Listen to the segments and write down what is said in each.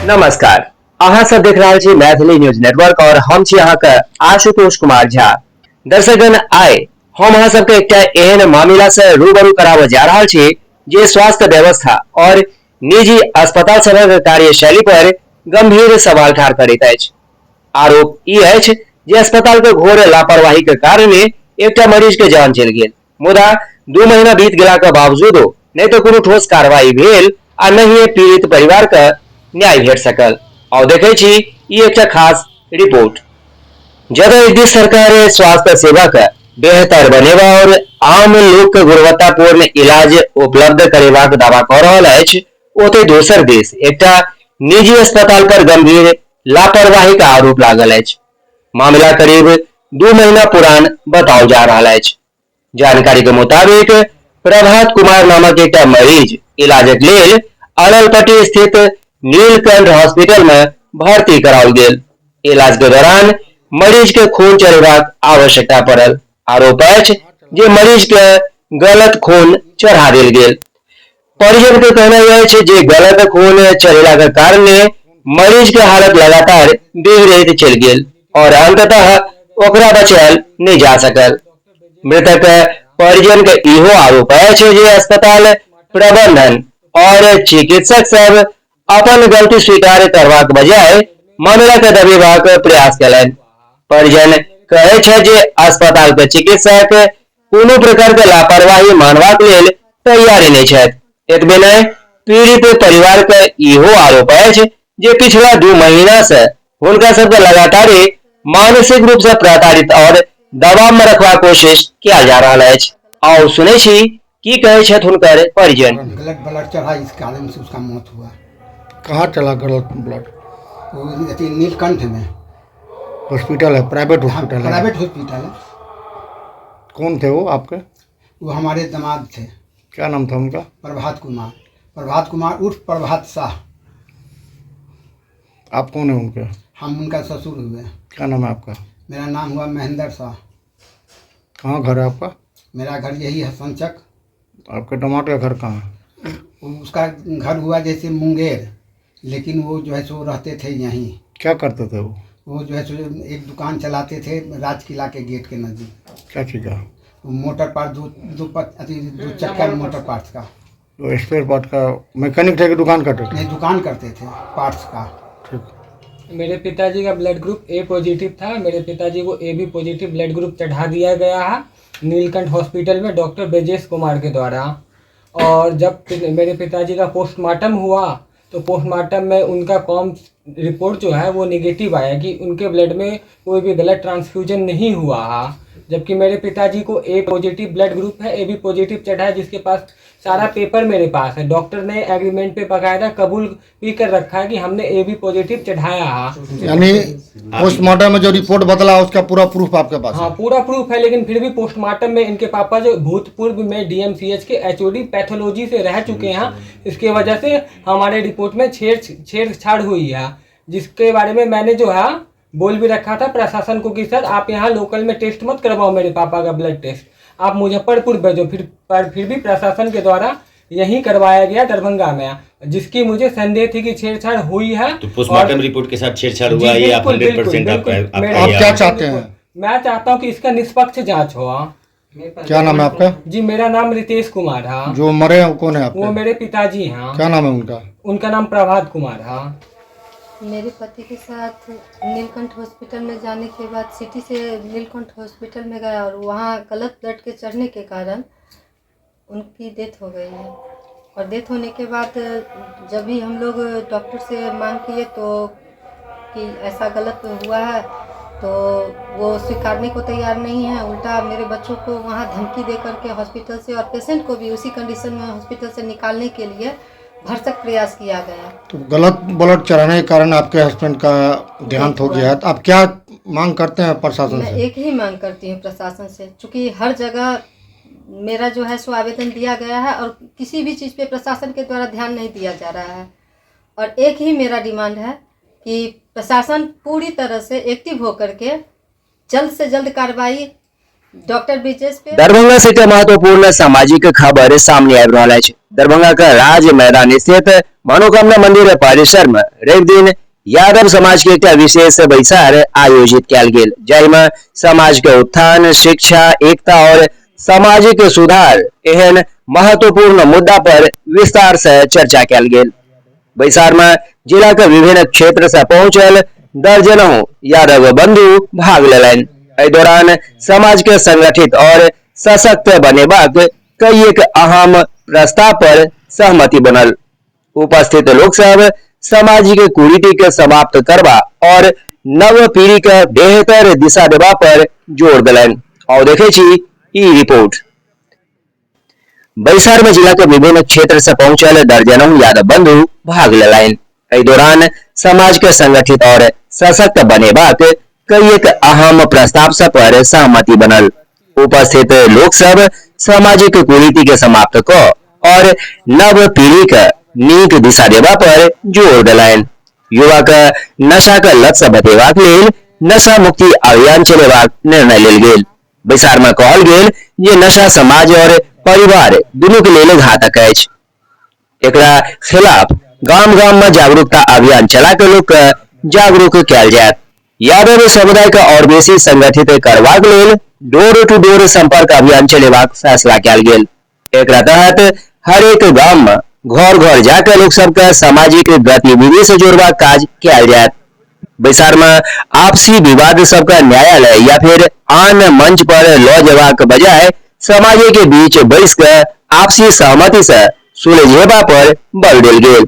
नमस्कार, अहाँ सब देख रहल छी मैथिली न्यूज नेटवर्क और हम छी अहाँके आशुतोष कुमार झा। दर्शकगण, आइ हम अहाँ सबके एकटा एहन मामला से रूबरू कराबऽ जा रहल छी जे स्वास्थ्य व्यवस्था और निजी अस्पताल सभक कार्यशैली पर गंभीर सवाल ठाढ़ करैत अछि। आरोप ई अछि जे अस्पताल के घोर लापरवाही के कारणे एकटा मरीज के जान चलि गेल, मुदा 2 महीना बीत गेलाक बावजूदो नहि तो कोनो ठोस कार्रवाई भेल आ नहि पीड़ित परिवार के न्याय भेट सकल। और देखे छी ई एकटा खास रिपोर्ट जब एक दिस सरकार स्वास्थ्य सेवा के बेहतर बनेबा और आम लोक के गुणवत्तापूर्ण इलाज उपलब्ध करेबाक दावा कऽ रहल अछि, ओतै दोसर दिस एकटा निजी अस्पताल पर गंभीर लापरवाही का आरोप लागल अछि। मामला करीब 2 महीना पुरान बताओ जा रहा अछि। जानकारी के मुताबिक प्रभात कुमार नामक एक मरीज इलाजक लेल अरलपट्टी स्थित नीलकंठ हॉस्पिटल में भर्ती कराओल गेल। इलाज के दौरान मरीज के खून चढ़ेबाक आवश्यकता पड़ल। आरोप अछि जे मरीज के गलत खून चढ़ा देल गेल। परिजन के कहना अछि जे गलत खून चढ़ेला के कारणे मरीज के हालत लगातार बिगड़ैत चलि गेल और अंततः ओकरा बचायल नहीं जा सकल। मृतक परिजन के इहो आरोप अछि जे अस्पताल प्रबंधन और चिकित्सक सब अपन गलती स्वीकार करबाक बजाय मामला के दबेबाक प्रयास कयलनि। परिजन कहै छै जे अस्पताल के चिकित्सक कोनो प्रकार के लापरवाही मानबाक लेल तैयार नहीं छथि। एतबे नहीं, पीड़ित परिवार के इहो आरोप अछि जे पिछला 2 महीना से हुनका सबके लगातार मानसिक रूप से प्रताड़ित और दबाव में रखबाक कोशिश किया जा रहा है। आओ सुने छी की कहे छथि हुनकर परिजन। गलत ब्लड चढ़ा, इस कारण से उसका मौत हुआ। कहाँ चला गलत ब्लड? वो नीलकंठ में हॉस्पिटल है, प्राइवेट हॉस्पिटल है? प्राइवेट हॉस्पिटल है। कौन थे वो आपके? वो हमारे दामाद थे। क्या नाम था उनका? प्रभात कुमार। प्रभात कुमार उर्फ प्रभात शाह। आप कौन है उनके? हम उनका ससुर हुए। क्या नाम है आपका? मेरा नाम हुआ महेंद्र शाह। कहाँ घर है आपका? मेरा घर यही है संचक। आपके टमाटर का घर कहाँ है? उसका घर हुआ जैसे मुंगेर, लेकिन वो जो है सो रहते थे यहीं। क्या करते थे वो? वो जो है सो एक दुकान चलाते थे राज किला के गेट के नज़दीक। क्या चीज़ का? मोटर पार्ट, दो चक्का मोटर पार्ट्स का। वो स्पेयर पार्ट का मैकेनिक थे कि दुकान करते थे? नहीं, दुकान करते थे पार्ट्स का। ठीक। मेरे पिताजी का ब्लड ग्रुप ए पॉजिटिव था। मेरे पिताजी को A B positive blood group चढ़ा दिया गया है नीलकंठ हॉस्पिटल में डॉक्टर ब्रजेश कुमार के द्वारा। और जब मेरे पिताजी का पोस्टमार्टम हुआ तो पोस्टमार्टम में उनका कॉम रिपोर्ट जो है वो निगेटिव आया कि उनके ब्लड में कोई भी ब्लड ट्रांसफ्यूजन नहीं हुआ है। जबकि मेरे पिताजी को ए पॉजिटिव ब्लड ग्रुप है, ए बी पॉजिटिव चढ़ा है, जिसके पास सारा पेपर मेरे पास है। डॉक्टर ने एग्रीमेंट पे बकायदा कबूल भी कर रखा है कि हमने ए बी पॉजिटिव चढ़ाया है। यानी पोस्टमार्टम में जो रिपोर्ट बदला उसका पूरा प्रूफ आपके पास? हाँ, पूरा प्रूफ है। लेकिन फिर भी पोस्टमार्टम में इनके पापा जो भूतपूर्व में डीएमसीएच के एचओडी पैथोलॉजी से रह चुके हैं, इसके वजह से हमारे रिपोर्ट में छेड़छाड़ हुई है, जिसके बारे में मैंने जो है बोल भी रखा था प्रशासन को कि सर आप यहाँ लोकल में टेस्ट मत करवाओ मेरे पापा का ब्लड टेस्ट, आप मुजफ्फरपुर भेजो। फिर भी प्रशासन के द्वारा यही करवाया गया दरभंगा में, जिसकी मुझे संदेह थी कि छेड़छाड़ हुई है। तो पोस्टमार्टम रिपोर्ट के साथ छेड़छाड़ हुआ, ये आप 100% आप क्या चाहते हैं? मैं चाहता हूँ कि इसका निष्पक्ष जांच हो। क्या नाम है आपका? जी, मेरा नाम रितेश कुमार है। जो मरे हैं वो कौन है आपके? वो मेरे पिताजी हैं। क्या नाम है उनका? उनका नाम प्रभात कुमार है। मेरे पति के साथ नीलकंठ हॉस्पिटल में जाने के बाद सिटी से नीलकंठ हॉस्पिटल में गया और वहाँ गलत ब्लड के चढ़ने के कारण उनकी डेथ हो गई है। और डेथ होने के बाद जब भी हम लोग डॉक्टर से मांग किए तो कि ऐसा गलत हुआ है, तो वो स्वीकारने को तैयार नहीं है। उल्टा मेरे बच्चों को वहाँ धमकी दे करके हॉस्पिटल से और पेशेंट को भी उसी कंडीशन में हॉस्पिटल से निकालने के लिए भरसक प्रयास किया गया। तो गलत ब्लड चढ़ाने के कारण आपके हस्बैंड का देहांत हो गया है, तो आप क्या मांग करते हैं प्रशासन से? मैं एक ही मांग करती हूँ प्रशासन से, चूँकि हर जगह मेरा जो है सो आवेदन दिया गया है और किसी भी चीज़ पे प्रशासन के द्वारा ध्यान नहीं दिया जा रहा है। और एक ही मेरा डिमांड है कि प्रशासन पूरी तरह से एक्टिव होकर के जल्द से जल्द कार्रवाई डॉक्टर ब्रिजेश पे। दरभंगा से महत्वपूर्ण सामाजिक खबर सामने आ रहा है। दरभंगा का राज मैदान स्थित मनोकामना मंदिर परिसर में रवि दिन यादव समाज के एक विशेष बैसार आयोजित किया गेल, जाहिमे समाज के उत्थान, शिक्षा, एकता और सामाजिक सुधार एहन महत्वपूर्ण मुद्दा पर विस्तार से चर्चा किया गेल। बैसार में जिला के विभिन्न क्षेत्र से पहुंचल दर्जनों यादव बंधु भाग लेलनि। एहि दौरान समाज के संगठित और सशक्त बनेबाक कई एक अहम प्रस्ताव पर सहमति बनल। उपस्थित लोग सब सामाजिक कुरीति के समाप्त करवा और नव पीढ़ी के बेहतर दिशा देवा पर जोर दिलनि। और देखे छी ई रिपोर्ट। बैसार में जिला के विभिन्न क्षेत्र से पहुंचल दर्जनों यादव बंधु भाग लेलनि। एहि दौरान समाज के संगठित और सशक्त बनेबाक कई एक अहम प्रस्ताव सब पर सहमति बनल। उपस्थित लोग सब सामाजिक कुरीति के समाप्त क और नव पीढ़ी के नीक दिशा देवा पर जोर दिलनि। युवा के नशा के लत से बचेबाक लेल नशा मुक्ति अभियान चलेबाक निर्णय लेल गेल। बैसार में कहल गेल जे नशा समाज और परिवार दुनू के लेल घातक अछि। एकरा खिलाफ गाम गाम में जागरूकता अभियान चला के लोक के जागरूक कयल जायत। यादव समुदाय के और बेसी संगठित करबाक लेल डोर टू डोर संपर्क अभियान चलेबाक फैसला कयल गेल। एकरा तहत हर एक गाम में घर घर जाकर लोग सबके सामाजिक गतिविधि से जोड़बाक काज कयल जायत। बैसार में आपसी विवाद सबका न्यायालय या फिर आन मंच पर लऽ जेबाक बजाय समाज के बीच बैस के आपसी सहमति से सुलझेबा पर बल देल गेल।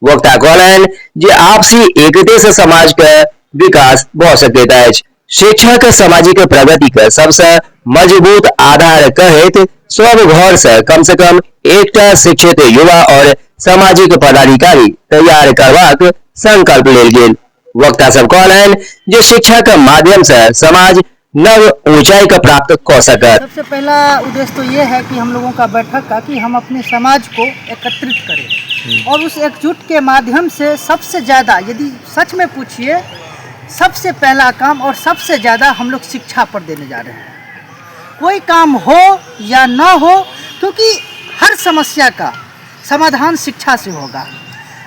वक्ता कहलनि जे आपसी एकता से समाज के विकास भऽ सकैत अछि। शिक्षा के सामाजिक प्रगति के सबसे मजबूत आधार कहैत सब घर से कम एकटा शिक्षित युवा और सामाजिक पदाधिकारी तैयार करबाक संकल्प लेल गेल। वक्ता सब कहलनि जे शिक्षा के माध्यम से समाज नव ऊंचाई का प्राप्त कर सकत। सबसे पहला उद्देश्य तो ये है कि हम लोगों का बैठक का कि हम अपने समाज को एकत्रित करें और उस एकजुट के माध्यम से सबसे ज़्यादा, यदि सच में पूछिए, सबसे पहला काम और सबसे ज़्यादा हम लोग शिक्षा पर देने जा रहे हैं। कोई काम हो या ना हो, क्योंकि हर समस्या का समाधान शिक्षा से होगा।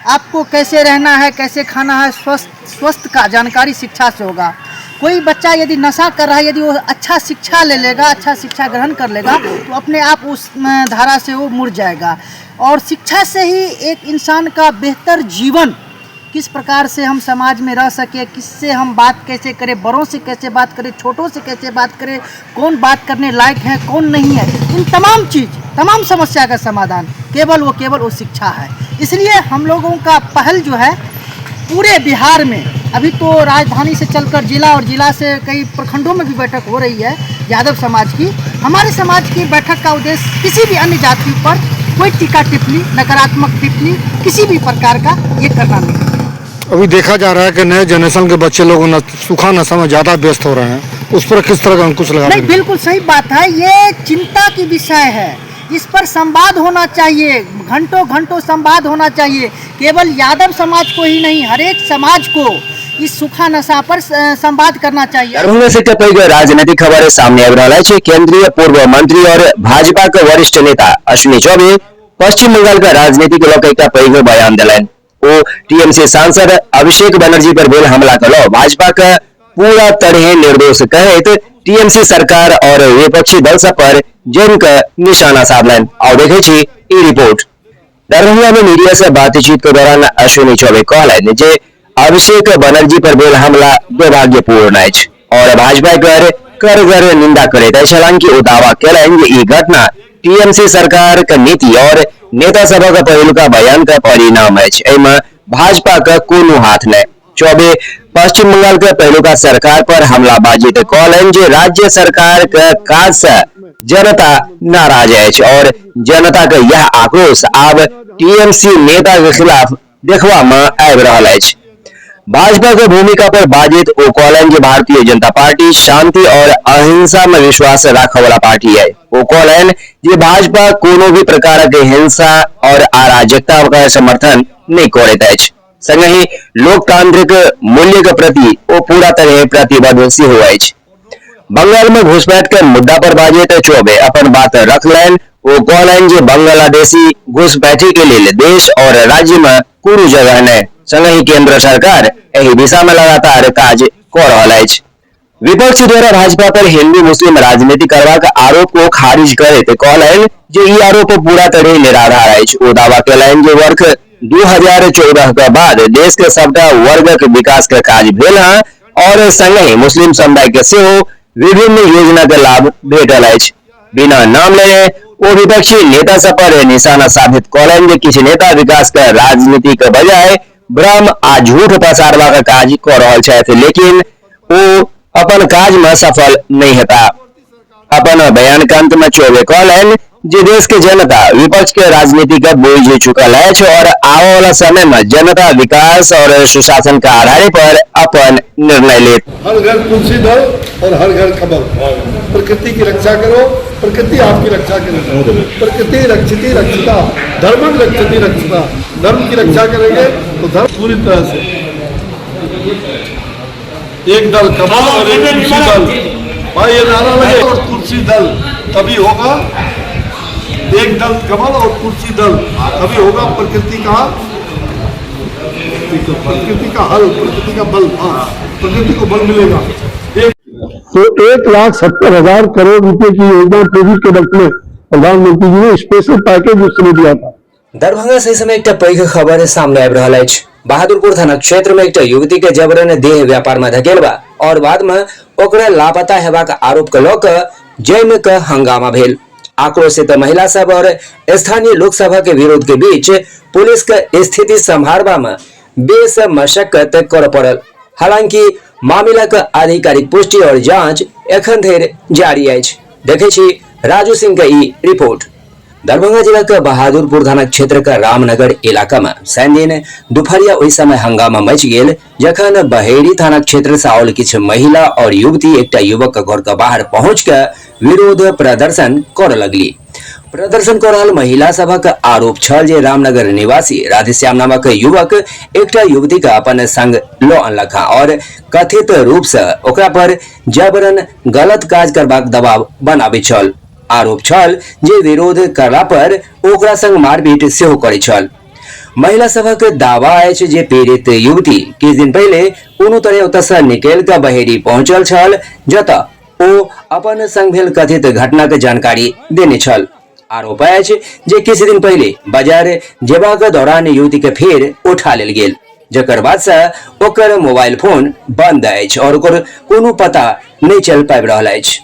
आपको कैसे रहना है, कैसे खाना है, स्वस्थ का जानकारी शिक्षा से होगा। कोई बच्चा यदि नशा कर रहा है, यदि वो अच्छा शिक्षा ले लेगा, अच्छा शिक्षा ग्रहण कर लेगा, तो अपने आप उस धारा से वो मुड़ जाएगा। और शिक्षा से ही एक इंसान का बेहतर जीवन, किस प्रकार से हम समाज में रह सके, किससे हम बात कैसे करें, बड़ों से कैसे बात करें, छोटों से कैसे बात करें, कौन बात करने लायक है, कौन नहीं है, इन तमाम चीज़, तमाम समस्या का समाधान केवल वो शिक्षा है। इसलिए हम लोगों का पहल जो है पूरे बिहार में, अभी तो राजधानी से चलकर जिला और जिला से कई प्रखंडों में भी बैठक हो रही है यादव समाज की। हमारे समाज की बैठक का उद्देश्य किसी भी अन्य जाति पर कोई टीका टिप्पणी, नकारात्मक टिप्पणी किसी भी प्रकार का ये करना नहीं। अभी देखा जा रहा है कि नए जनरेशन के बच्चे लोग सूखा नशा में ज़्यादा व्यस्त हो रहे हैं, उस पर किस तरह का अंकुश लगा? नहीं, बिल्कुल सही बात है, ये चिंता की विषय है। इस पर संवाद होना चाहिए, घंटों घंटों संवाद होना चाहिए। केवल यादव समाज को ही नहीं, हर एक समाज को इस सूखा नशा पर संवाद करना चाहिए। दरभंगा से पैघ राजनीतिक खबर सामने आबि रहल अछि। केंद्रीय पूर्व मंत्री और भाजपा के वरिष्ठ नेता अश्विनी चौबे पश्चिम बंगाल का राजनीति के लऽ एकटा पैघ बयान देलनि। ओ टीएमसी सांसद अभिषेक बनर्जी पर भेल हमला के लऽ भाजपा के पूरा तरह निर्दोष कहैत टीएमसी सरकार और विपक्षी दल सब पर जम के निशाना साधलनि। और देखे छी ई रिपोर्ट। दरभंगा में मीडिया से बातचीत के दौरान अश्विनी चौबे कहलनि जे अभिषेक बनर्जी पर भेल हमला दुर्भाग्यपूर्ण अछि और भाजपा पर करगर निंदा करैत अछि। हालांकि ओ दावा कयलनि जे ई घटना टीएमसी सरकार के नीति और नेता सभक पहिलुका बयान का परिणाम अछि। एहिमे भाजपा का कोनो हाथ नहीं। चौबे पश्चिम बंगाल के पहिलुका सरकार पर हमलाबाजी कहलनि जे राज्य सरकार के काज से जनता नाराज अछि और जनता के यह आक्रोश आब टीएमसी नेता के खिलाफ देखबा में आबि रहल अछि। भाजपा के भूमिका पर बाजित ओ कहलनि जे भारतीय जनता पार्टी शांति और अहिंसा में विश्वास राखय वाला पार्टी है। ओ कहलनि जे भाजपा कोनो भी प्रकार के हिंसा और अराजकता का समर्थन नहीं करैत अछि। संगहि लोकतांत्रिक मूल्य के प्रति ओ पूरा तरह प्रतिबद्ध सेहो अछि। बंगाल में घुसपैठ के मुद्दा पर बाजित चौबे अपन बात रखलनि। वो कहलन जे बांग्लादेशी घुसपैठी के लिए देश और राज्य में कुरू जगह ने संगहि केंद्र सरकार एही दिशा में लगातार काज कर रहल अछि। विपक्ष द्वारा भाजपा पर हिंदू मुस्लिम राजनीति करबाक आरोप को खारिज करैत कहलन जे ई आरोप पूरा तरह निराधार अछि। ओ दावा केलनि जे वर्ष 2014 के बाद देश के सबटा वर्गक विकास के काज भेल है और संगहि मुस्लिम समुदाय के सेहो विभिन्न योजना के लाभ भेटल अछि। बिना नाम लेने ओ विपक्षी नेता सब पर निशाना साधित कहलनि जे किछु नेता विकास के राजनीति के बजाय भ्रम आ झूठ पसारबाक काज कऽ रहल छथि, लेकिन ओ अपन काज में सफल नहीं हेता। अपन बयान के अंत में चौबे कहलनि जे देश के जनता विपक्ष के राजनीति के बोझ चुकल है और आने वाला समय में जनता विकास और सुशासन के आधार पर अपन निर्णय ले। हर घर तुलसी दल और हर घर कमल। प्रकृति की रक्षा करो, प्रकृति आपकी रक्षा करेगी। प्रकृति रक्षिति रक्षिता, धर्म रक्षिति रक्षिता। धर्म की रक्षा करेंगे तो धर्म पूरी तरह से। एक दल कमल और एक तुलसी दल, भाई ये नारा लगे और तुलसी दल तभी होगा। एक दल कमल और तुलसी दल तभी होगा प्रकृति का हल, प्रकृति का बल। प्रकृति को बल मिलेगा। तो 1,70,000 करोड़ रुपए की योजना कोविड के वक्त में प्रधानमंत्री जी ने स्पेशल पैकेज उस समय दिया था। दरभंगा से समय एक पैघ खबर सामने आबि रहल अछि। बहादुरपुर थाना क्षेत्र में एक युवती के जबरन देह व्यापार में धकेलबा और बाद में ओकरा लापता हेबाक आरोप के लऽ कऽ जैम के हंगामा भेल। आक्रोशित महिला सब और स्थानीय लोक सभा के विरोध के बीच पुलिस के स्थिति संभालबा में बेस मशक्कत कर पड़ल। हालांकि मामला के आधिकारिक पुष्टि और जांच एखन धरि जारी अछि। देखे छी राजू सिंह के ई रिपोर्ट। दरभंगा जिला के बहादुरपुर थाना क्षेत्र के रामनगर इलाका में शनि दिन दुपहरिया ओहि समय हंगामा मच गेल जखन बहेड़ी थाना क्षेत्र से आओल किछु महिला और युवती एकटा युवक के घर के बाहर पहुंच के विरोध प्रदर्शन कर लगली। प्रदर्शन कर रहल महिला सभक आरोप छल जे रामनगर निवासी राधेश्याम नामक युवक एकटा युवती के अपन संग लऽ अनलक और कथित रूप से ओकरा पर जबरन गलत काज करबाक दबाव बनाबे छल। आरोप छल जे विरोध करला पर ओकरा संग मारपीट सेहो करै छल। महिला सभक दावा अछि जे पीड़ित युवती किछु दिन पहले कोनो तरह ओतऽ से निकल कऽ बहेड़ी पहुंचल छल, जतऽ ओ अपन संग भेल कथित घटना के जानकारी देने छल। आरोप अछि जे किछु दिन पहले बाजार जेबाक दौरान युवती के फेर उठा लेल गेल, जकर बाद से ओकर मोबाइल फोन बंद अछि और ओकर कोनो पता नहीं चल पाबि रहल अछि।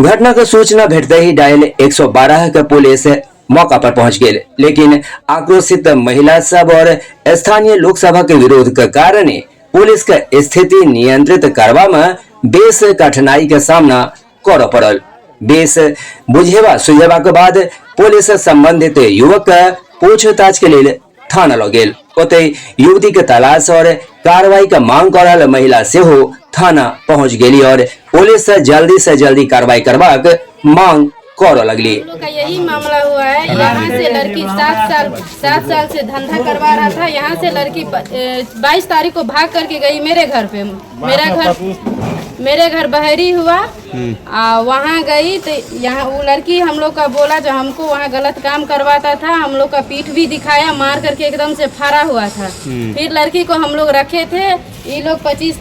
घटना के सूचना भेटते ही डायल 112 के पुलिस मौका पर पहुंच गेल, लेकिन आक्रोशित महिला सब और स्थानीय लोक सभा के विरोध के कारण पुलिस के स्थिति नियंत्रित करबा में बेस कठिनाई के सामना करऽ पड़ल। बेस बुझेबा सुझेबा के बाद पुलिस संबंधित युवक के पूछताछ के लिए थाना लऽ गेल। ओतय युवती के तलाश और कार्रवाई का मांग कर रहल महिला सेहो थाना पहुंच गेली और पुलिस से जल्दी कार्रवाई करबाक मांग कर लगली। का यही मामला हुआ है। यहाँ से लड़की 7 साल से धंधा करवा रहा था। यहाँ से लड़की 22 तारीख को भाग करके गई मेरे घर पे। मेरे घर बहेड़ी हुआ, वहाँ गई तो यहाँ वो लड़की हम लोग का बोला जो हमको वहाँ गलत काम करवाता था, हम लोग का पीठ भी दिखाया, मार करके एकदम से फाड़ा हुआ था। फिर लड़की को हम लोग रखे थे। ये लोग 27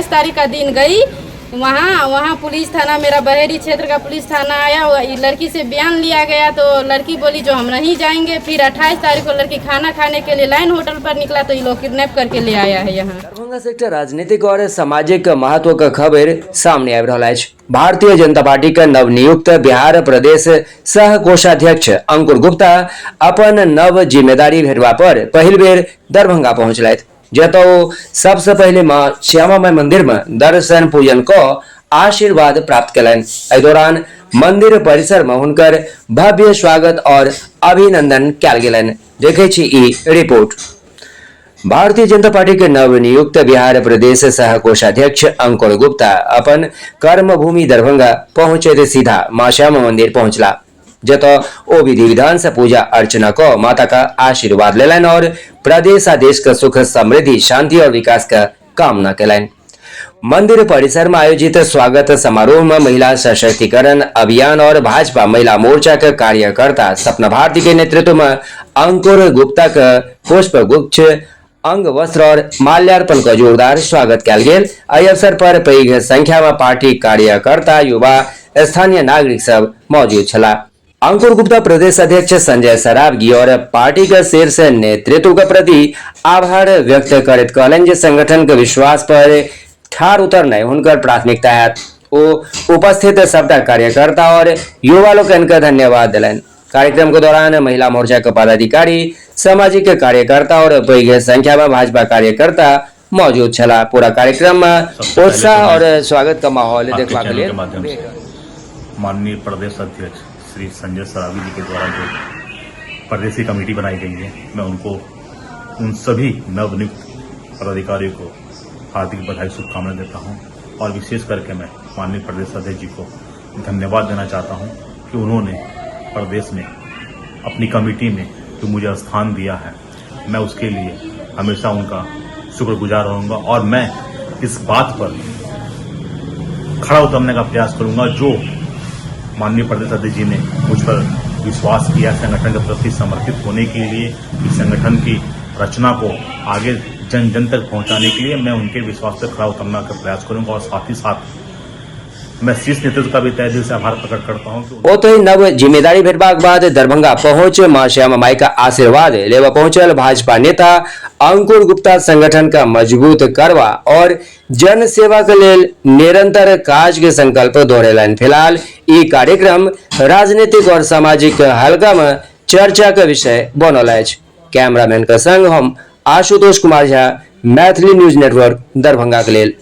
तारीख का दिन गई वहाँ पुलिस थाना, मेरा बहेड़ी क्षेत्र का पुलिस थाना आया। लड़की से बयान लिया गया तो लड़की बोली जो हम नहीं जाएंगे। फिर 28 तारीख को लड़की खाना खाने के लिए लाइन होटल पर निकला तो ये लोग किडनैप करके ले आया है। यहाँ दरभंगा से एकटा राजनीतिक और सामाजिक महत्व का खबर सामने आबि रहल अछि। भारतीय जनता पार्टी के नवनियुक्त बिहार प्रदेश सह कोषाध्यक्ष अंकुर गुप्ता अपन नव जिम्मेदारी भेटवा पर पहिल बेर दरभंगा पहुंचलथि, जतऽ सबसे पहले मां श्यामा माई मंदिर में दर्शन पूजन को आशीर्वाद प्राप्त कयलनि। एहि दौरान मंदिर परिसर में हुनकर भव्य स्वागत और अभिनंदन कयल गेलनि। देखै छी ई रिपोर्ट। भारतीय जनता पार्टी के नवनियुक्त बिहार प्रदेश सह कोषाध्यक्ष अंकुर गुप्ता अपन कर्मभूमि दरभंगा पहुंचे सीधा मां श्यामा मंदिर पहुंचला, जतऽ ओ विधि विधान से पूजा अर्चना को माता का आशीर्वाद लेलनि और प्रदेश आ देश का सुख समृद्धि शांति और विकास का कामना कयलनि। मंदिर परिसर में आयोजित स्वागत समारोह में महिला सशक्तिकरण अभियान और भाजपा महिला मोर्चा के कार्यकर्ता सपना भारती के नेतृत्व में अंकुर गुप्ता का पुष्प गुच्छ, अंग वस्त्र और माल्यार्पण का जोरदार स्वागत किया गया। एहि अवसर पर पैघ संख्या में पार्टी कार्यकर्ता, युवा, स्थानीय नागरिक सब मौजूद छला। अंकुर गुप्ता प्रदेश अध्यक्ष संजय सरावगी और पार्टी के शीर्ष नेतृत्व के प्रति आभार व्यक्त करते कहलन जे संगठन के विश्वास पर ठार उतरना हुनकर प्राथमिकता है। वो उपस्थित सबटा कार्यकर्ता और युवा लोगन के धन्यवाद दिलन। कार्यक्रम के दौरान महिला मोर्चा के पदाधिकारी, सामाजिक कार्यकर्ता और पैघ संख्या में भाजपा कार्यकर्ता मौजूद छला। पूरा कार्यक्रम में उत्साह और स्वागत का माहौल देखने के लिए माननीय प्रदेश अध्यक्ष श्री संजय सरावगी जी के द्वारा जो प्रदेशी कमेटी बनाई गई है, मैं उनको उन सभी नवनियुक्त पदाधिकारियों को हार्दिक बधाई शुभकामनाएं देता हूं और विशेष करके मैं माननीय प्रदेश अध्यक्ष जी को धन्यवाद देना चाहता हूं कि उन्होंने प्रदेश में अपनी कमेटी में जो मुझे स्थान दिया है, मैं उसके लिए हमेशा उनका शुक्रगुजार रहूंगा और मैं इस बात पर खड़ा उतरने का प्रयास करूंगा जो माननीय प्रदेश अध्यक्ष जी ने मुझ पर विश्वास किया संगठन के प्रति समर्पित होने के लिए, इस संगठन की रचना को आगे जन जन तक पहुंचाने के लिए मैं उनके विश्वास पर खड़ा उतरने का प्रयास करूंगा और साथ ही साथ मैं शीर्ष नेतृत्व का भी तहे दिल से आभार प्रकट करता हूं। ओ तो नव जिम्मेदारी भेटबाक बाद दरभंगा पहुंच मां श्यामा माई का आशीर्वाद लेवा पहुंचल भाजपा नेता अंकुर गुप्ता संगठन का मजबूत करवा और जन सेवा के लेल निरंतर काज के संकल्प दोहरेलन। फिलहाल ये कार्यक्रम राजनीतिक और सामाजिक हल्का में चर्चा का विषय बनल अछि। कैमरामैन के संग हम आशुतोष कुमार झा, मैथिली न्यूज नेटवर्क दरभंगा के लेल।